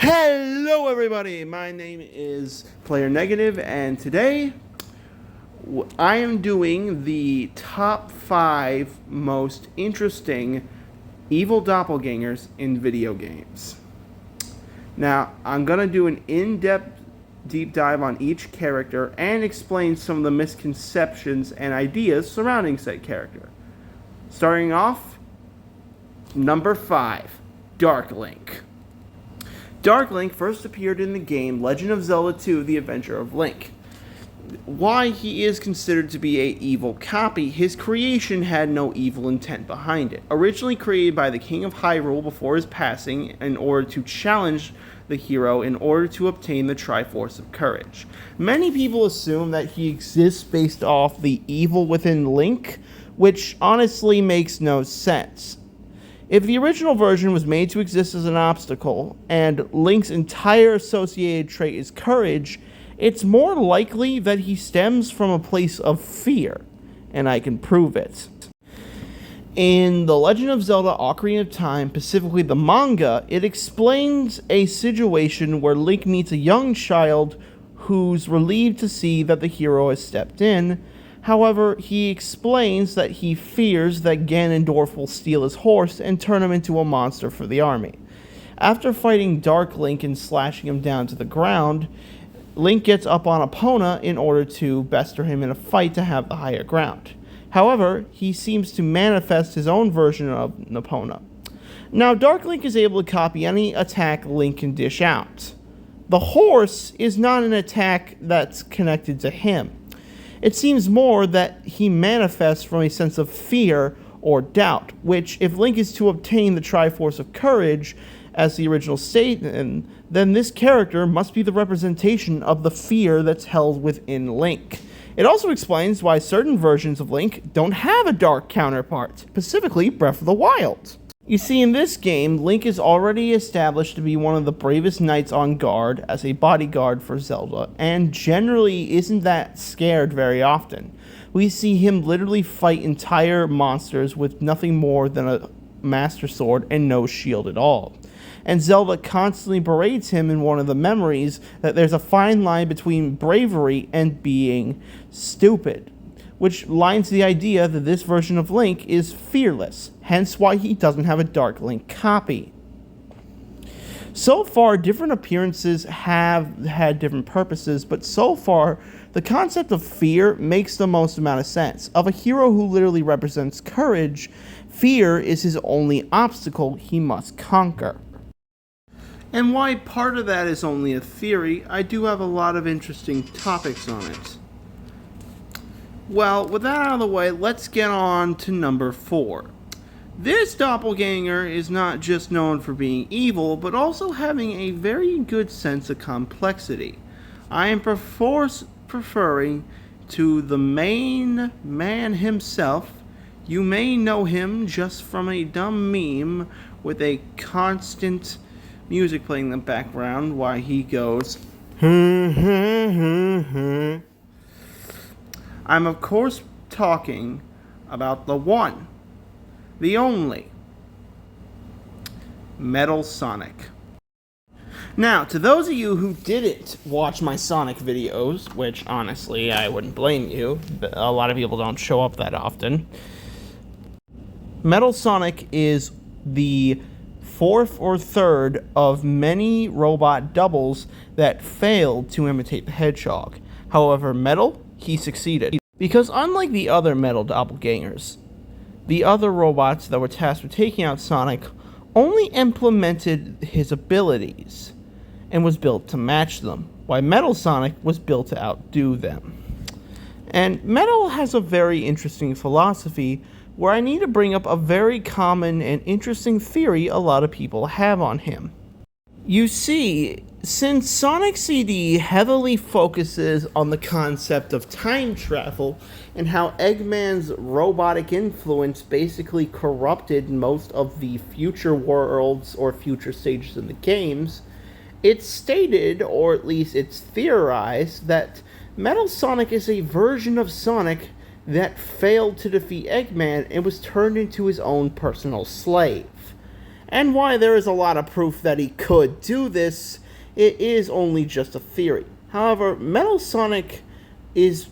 Hello everybody, my name is Player Negative, and today I am doing the top 5 most interesting evil doppelgangers in video games. Now, I'm going to do an in-depth deep dive on each character and explain some of the misconceptions and ideas surrounding said character. Starting off, number 5, Dark Link. Dark Link first appeared in the game Legend of Zelda 2: The Adventure of Link. Why he is considered to be an evil copy, his creation had no evil intent behind it. Originally created by the King of Hyrule before his passing in order to challenge the hero in order to obtain the Triforce of Courage. Many people assume that he exists based off the evil within Link, which honestly makes no sense. If the original version was made to exist as an obstacle, and Link's entire associated trait is courage, it's more likely that he stems from a place of fear, and I can prove it. In The Legend of Zelda: Ocarina of Time, specifically the manga, it explains a situation where Link meets a young child who's relieved to see that the hero has stepped in. However, he explains that he fears that Ganondorf will steal his horse and turn him into a monster for the army. After fighting Dark Link and slashing him down to the ground, Link gets up on Epona in order to bester him in a fight to have the higher ground. However, he seems to manifest his own version of Epona. Now, Dark Link is able to copy any attack Link can dish out. The horse is not an attack that's connected to him. It seems more that he manifests from a sense of fear or doubt, which, if Link is to obtain the Triforce of Courage, as the original statement, then this character must be the representation of the fear that's held within Link. It also explains why certain versions of Link don't have a dark counterpart, specifically Breath of the Wild. You see, in this game, Link is already established to be one of the bravest knights on guard as a bodyguard for Zelda, and generally isn't that scared very often. We see him literally fight entire monsters with nothing more than a Master Sword and no shield at all. And Zelda constantly berates him in one of the memories that there's a fine line between bravery and being stupid, which lines the idea that this version of Link is fearless, hence why he doesn't have a Dark Link copy. So far, different appearances have had different purposes, but so far, the concept of fear makes the most amount of sense. Of a hero who literally represents courage, fear is his only obstacle he must conquer. And why part of that is only a theory, I do have a lot of interesting topics on it. Well, with that out of the way, let's get on to number 4. This doppelganger is not just known for being evil, but also having a very good sense of complexity. I am preferring to the main man himself. You may know him just from a dumb meme with a constant music playing in the background while he goes, I'm of course talking about the one, the only, Metal Sonic. Now, to those of you who didn't watch my Sonic videos, which honestly I wouldn't blame you, but a lot of people don't show up that often, Metal Sonic is the fourth or third of many robot doubles that failed to imitate the Hedgehog. However, Metal, he succeeded. Because unlike the other Metal doppelgangers, the other robots that were tasked with taking out Sonic only implemented his abilities and was built to match them, while Metal Sonic was built to outdo them. And Metal has a very interesting philosophy where I need to bring up a very common and interesting theory a lot of people have on him. You see, since Sonic CD heavily focuses on the concept of time travel and how Eggman's robotic influence basically corrupted most of the future worlds or future stages in the games, it's stated, or at least it's theorized, that Metal Sonic is a version of Sonic that failed to defeat Eggman and was turned into his own personal slave. And why there is a lot of proof that he could do this, it is only just a theory. However, Metal Sonic is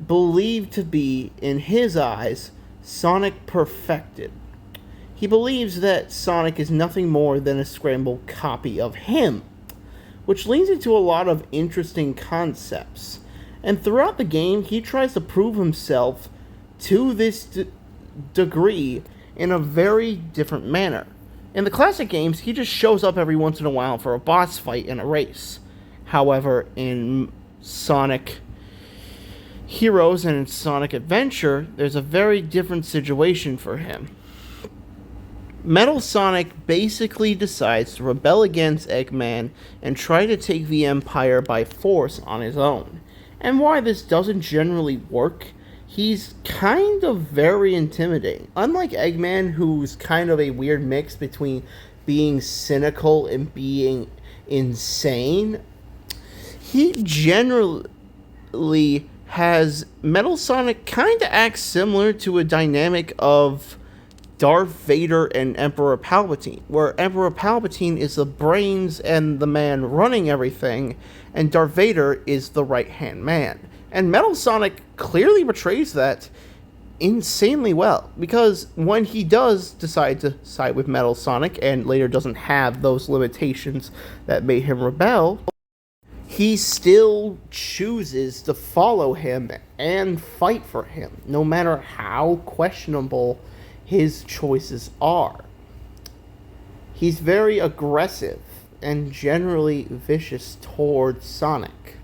believed to be, in his eyes, Sonic perfected. He believes that Sonic is nothing more than a scrambled copy of him, which leads into a lot of interesting concepts. And throughout the game, he tries to prove himself to this degree in a very different manner. In the classic games, he just shows up every once in a while for a boss fight in a race. However, in Sonic Heroes and in Sonic Adventure, there's a very different situation for him. Metal Sonic basically decides to rebel against Eggman and try to take the Empire by force on his own. And why this doesn't generally work, he's kind of very intimidating. Unlike Eggman, who's kind of a weird mix between being cynical and being insane, he generally has Metal Sonic kind of acts similar to a dynamic of Darth Vader and Emperor Palpatine, where Emperor Palpatine is the brains and the man running everything, and Darth Vader is the right-hand man. And Metal Sonic clearly portrays that insanely well, because when he does decide to side with Metal Sonic, and later doesn't have those limitations that made him rebel, he still chooses to follow him and fight for him, no matter how questionable his choices are. He's very aggressive and generally vicious towards Sonic.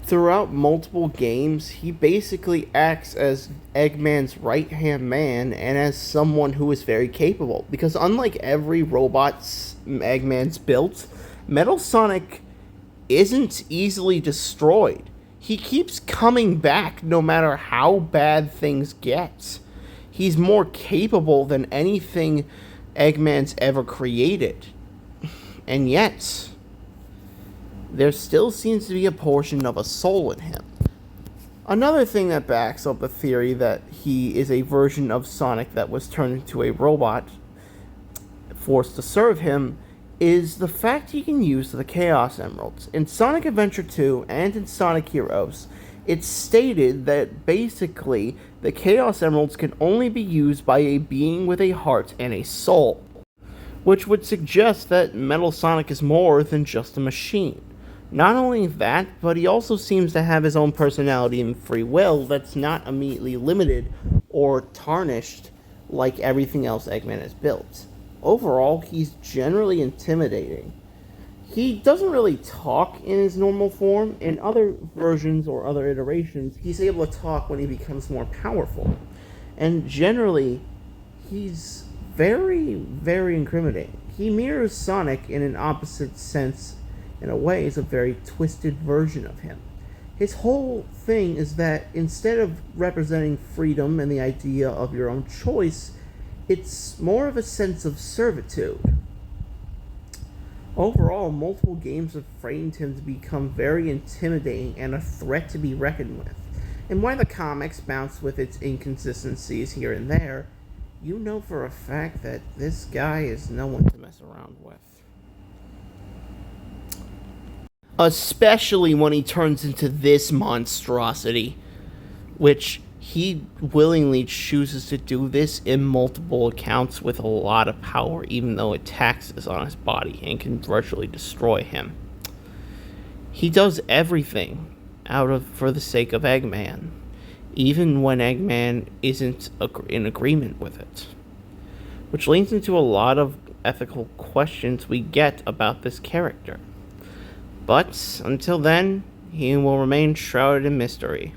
Throughout multiple games, he basically acts as Eggman's right-hand man and as someone who is very capable. Because unlike every robot Eggman's built, Metal Sonic isn't easily destroyed. He keeps coming back no matter how bad things get. He's more capable than anything Eggman's ever created. And yet, there still seems to be a portion of a soul in him. Another thing that backs up the theory that he is a version of Sonic that was turned into a robot forced to serve him is the fact he can use the Chaos Emeralds. In Sonic Adventure 2 and in Sonic Heroes, it's stated that basically the Chaos Emeralds can only be used by a being with a heart and a soul, which would suggest that Metal Sonic is more than just a machine. Not only that, but he also seems to have his own personality and free will that's not immediately limited or tarnished like everything else Eggman has built. Overall, he's generally intimidating. He doesn't really talk in his normal form. In other versions or other iterations, he's able to talk when he becomes more powerful. And generally, he's very, very incriminating. He mirrors Sonic in an opposite sense. In a way, is a very twisted version of him. His whole thing is that instead of representing freedom and the idea of your own choice, it's more of a sense of servitude. Overall, multiple games have framed him to become very intimidating and a threat to be reckoned with. And while the comics bounce with its inconsistencies here and there, you know for a fact that this guy is no one to mess around with. Especially when he turns into this monstrosity, which he willingly chooses to do this in multiple accounts with a lot of power, even though it taxes on his body and can virtually destroy him. He does everything for the sake of Eggman, even when Eggman isn't in agreement with it, which leads into a lot of ethical questions we get about this character. But until then, he will remain shrouded in mystery.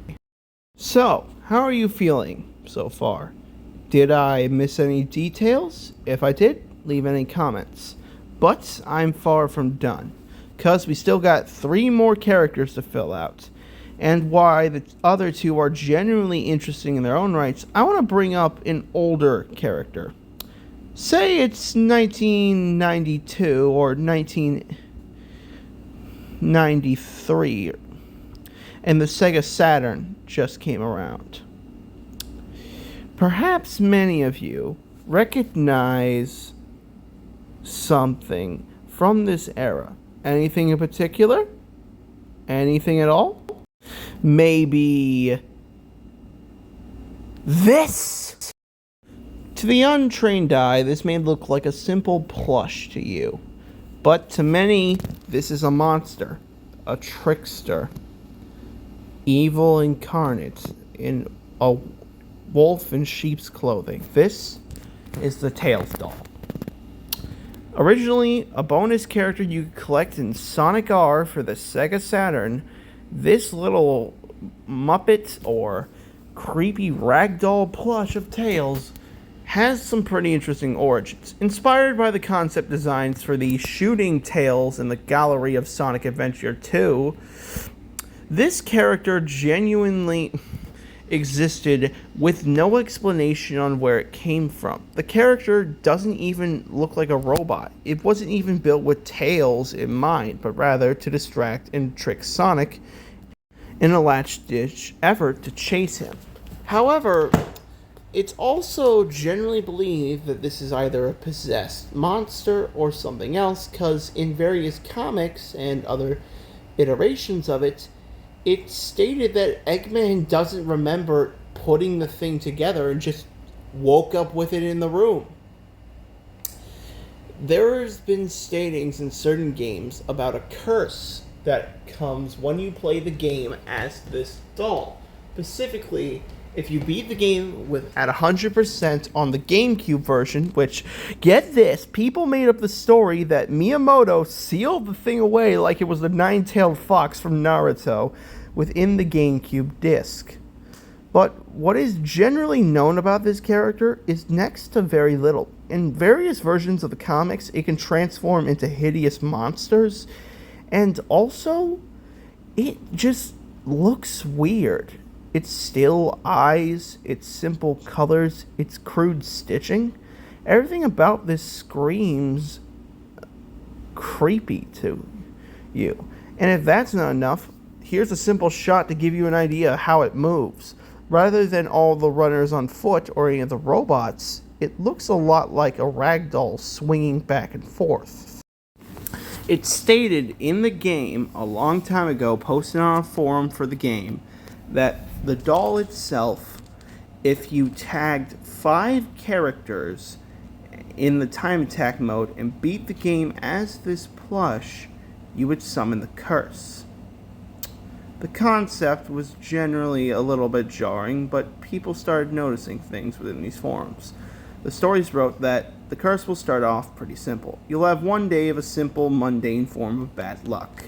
So, how are you feeling so far? Did I miss any details? If I did, leave any comments. But I'm far from done, because we still got 3 more characters to fill out. And why the other 2 are genuinely interesting in their own rights, I want to bring up an older character. Say it's 1992 or 1993, and the Sega Saturn just came around. Perhaps many of you recognize something from this era. Anything in particular? Anything at all? Maybe this? To the untrained eye, this may look like a simple plush to you. But to many, this is a monster, a trickster, evil incarnate in a wolf in sheep's clothing. This is the Tails doll. Originally a bonus character you could collect in Sonic R for the Sega Saturn, this little Muppet or creepy ragdoll plush of Tails has some pretty interesting origins. Inspired by the concept designs for the shooting Tails in the gallery of Sonic Adventure 2, this character genuinely existed with no explanation on where it came from. The character doesn't even look like a robot. It wasn't even built with Tails in mind, but rather to distract and trick Sonic in a last-ditch effort to chase him. However, it's also generally believed that this is either a possessed monster or something else, because in various comics and other iterations of it, it's stated that Eggman doesn't remember putting the thing together and just woke up with it in the room. There's been statings in certain games about a curse that comes when you play the game as this doll. Specifically, if you beat the game at 100% on the GameCube version, which, get this, people made up the story that Miyamoto sealed the thing away like it was the nine-tailed fox from Naruto within the GameCube disc. But what is generally known about this character is next to very little. In various versions of the comics, it can transform into hideous monsters, and also, it just looks weird. Its still eyes, its simple colors, its crude stitching, everything about this screams creepy to you. And if that's not enough, here's a simple shot to give you an idea of how it moves. Rather than all the runners on foot or any of the robots, it looks a lot like a ragdoll swinging back and forth. It's stated in the game a long time ago, posted on a forum for the game, that the doll itself, if you tagged 5 characters in the time attack mode and beat the game as this plush, you would summon the curse. The concept was generally a little bit jarring, but people started noticing things within these forums. The stories wrote that the curse will start off pretty simple. You'll have one day of a simple, mundane form of bad luck,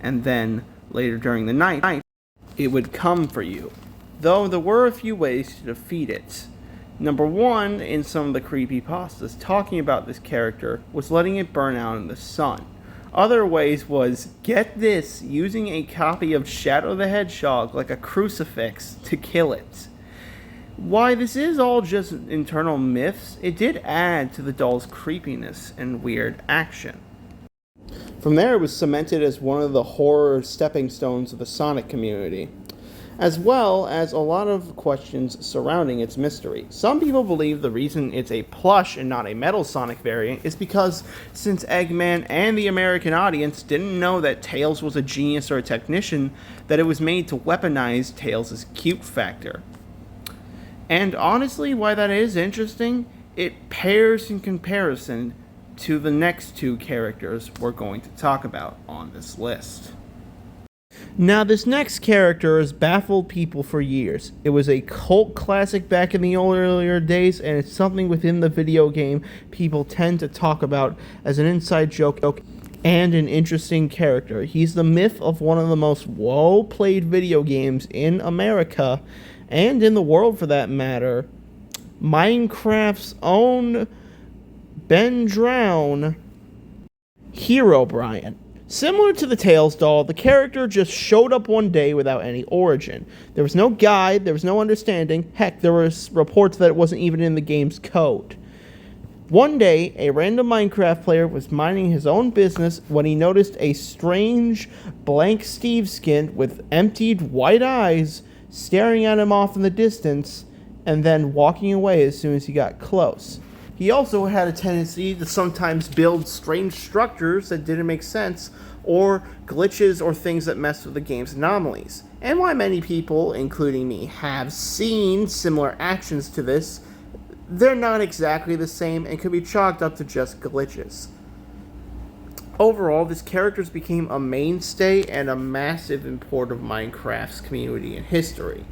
and then, later during the night, it would come for you, though there were a few ways to defeat it. Number 1, in some of the creepypastas talking about this character, was letting it burn out in the sun. Other ways was, get this, using a copy of Shadow the Hedgehog like a crucifix to kill it. Why this is all just internal myths, it did add to the doll's creepiness and weird action. From there, it was cemented as one of the horror stepping stones of the Sonic community, as well as a lot of questions surrounding its mystery. Some people believe the reason it's a plush and not a Metal Sonic variant is because since Eggman and the American audience didn't know that Tails was a genius or a technician, that it was made to weaponize Tails' cute factor. And honestly, why that is interesting, it pairs in comparison to the next 2 characters we're going to talk about on this list. Now, this next character has baffled people for years. It was a cult classic back in the earlier days, and it's something within the video game people tend to talk about as an inside joke and an interesting character. He's the myth of one of the most well-played video games in America, and in the world for that matter, Minecraft's own Ben Drown, Herobrine. Similar to the Tails doll, the character just showed up one day without any origin. There was no guide, there was no understanding. Heck, there was reports that it wasn't even in the game's code. One day, a random Minecraft player was minding his own business when he noticed a strange, blank Steve skin with emptied white eyes staring at him off in the distance, and then walking away as soon as he got close. He also had a tendency to sometimes build strange structures that didn't make sense, or glitches or things that messed with the game's anomalies. And while many people, including me, have seen similar actions to this, they're not exactly the same and could be chalked up to just glitches. Overall, this character became a mainstay and a massive import of Minecraft's community and history.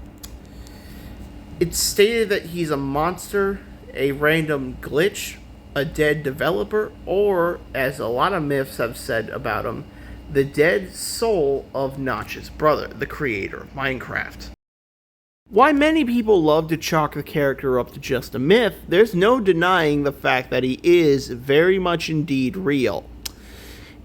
It's stated that he's a monster, a random glitch, a dead developer, or, as a lot of myths have said about him, the dead soul of Notch's brother, the creator of Minecraft. While many people love to chalk the character up to just a myth, there's no denying the fact that he is very much indeed real.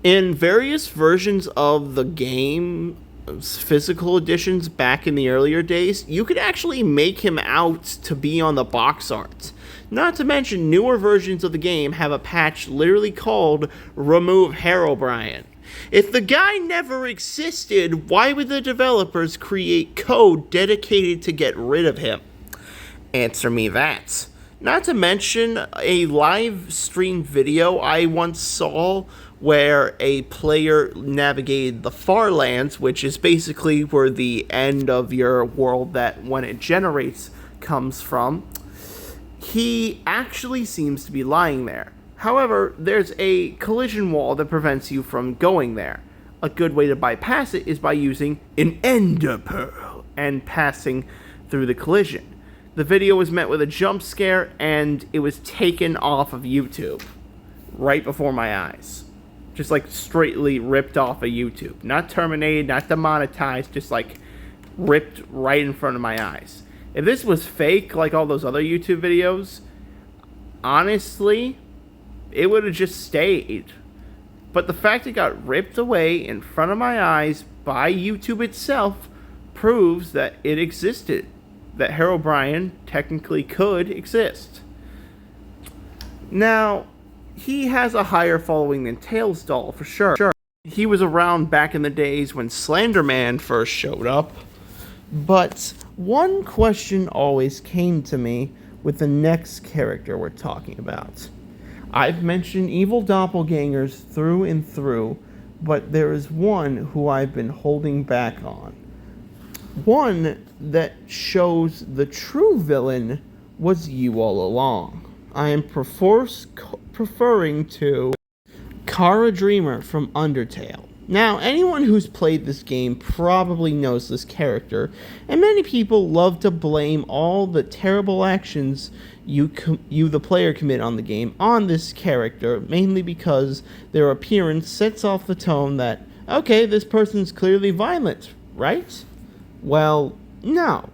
In various versions of the game, physical editions back in the earlier days, you could actually make him out to be on the box art. Not to mention, newer versions of the game have a patch literally called Remove Herobrine. If the guy never existed, why would the developers create code dedicated to get rid of him? Answer me that. Not to mention a live stream video I once saw where a player navigated the Far Lands, which is basically where the end of your world that when it generates comes from. He actually seems to be lying there. However, there's a collision wall that prevents you from going there. A good way to bypass it is by using an ender pearl and passing through the collision. The video was met with a jump scare, and it was taken off of YouTube right before my eyes. Just like straightly ripped off of YouTube. Not terminated, not demonetized, just like ripped right in front of my eyes. If this was fake, like all those other YouTube videos, honestly, it would have just stayed. But the fact it got ripped away in front of my eyes by YouTube itself proves that it existed. That Herobrine technically could exist. Now, he has a higher following than Tails Doll, for sure. He was around back in the days when Slenderman first showed up. But one question always came to me with the next character we're talking about. I've mentioned evil doppelgangers through and through, but there is one who I've been holding back on. One that shows the true villain was you all along. I am preferring to Kara Dreamer from Undertale. Now, anyone who's played this game probably knows this character, and many people love to blame all the terrible actions you the player commit on the game on this character, mainly because their appearance sets off the tone that, okay, this person's clearly violent, right? Well, no.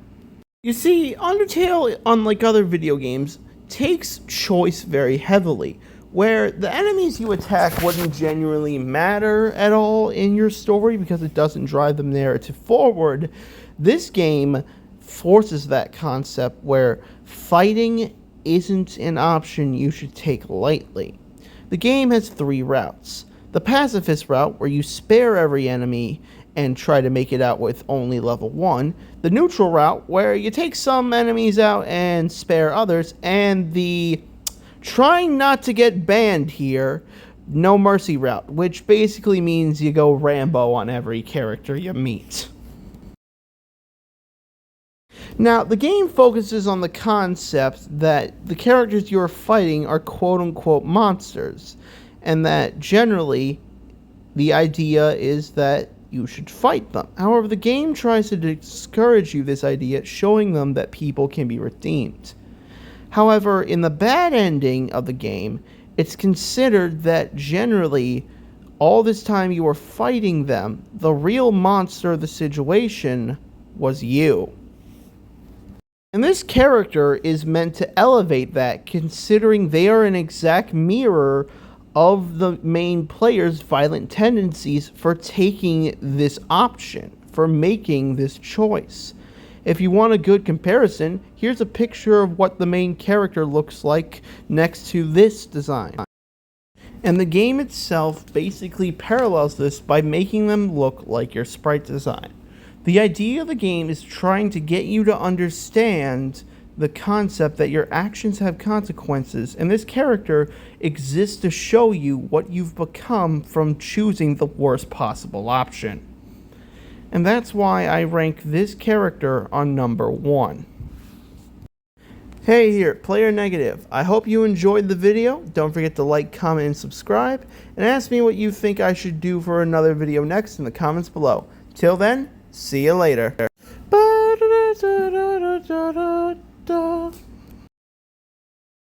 You see, Undertale, unlike other video games, takes choice very heavily, where the enemies you attack wouldn't genuinely matter at all in your story because it doesn't drive the narrative forward. This game forces that concept where fighting isn't an option you should take lightly. The game has 3 routes. The pacifist route, where you spare every enemy and try to make it out with only level 1. The neutral route, where you take some enemies out and spare others. And the trying not to get banned here, no mercy route, which basically means you go Rambo on every character you meet. Now, the game focuses on the concept that the characters you're fighting are quote-unquote monsters, and that generally the idea is that you should fight them. However, the game tries to discourage you this idea, showing them that people can be redeemed. However, in the bad ending of the game, it's considered that generally, all this time you were fighting them, the real monster of the situation was you. And this character is meant to elevate that, considering they are an exact mirror of the main player's violent tendencies for taking this option, for making this choice. If you want a good comparison, here's a picture of what the main character looks like next to this design. And the game itself basically parallels this by making them look like your sprite design. The idea of the game is trying to get you to understand the concept that your actions have consequences, and this character exists to show you what you've become from choosing the worst possible option. And that's why I rank this character on number 1. Hey here, Player Negative. I hope you enjoyed the video. Don't forget to like, comment, and subscribe. And ask me what you think I should do for another video next in the comments below. Till then, see you later.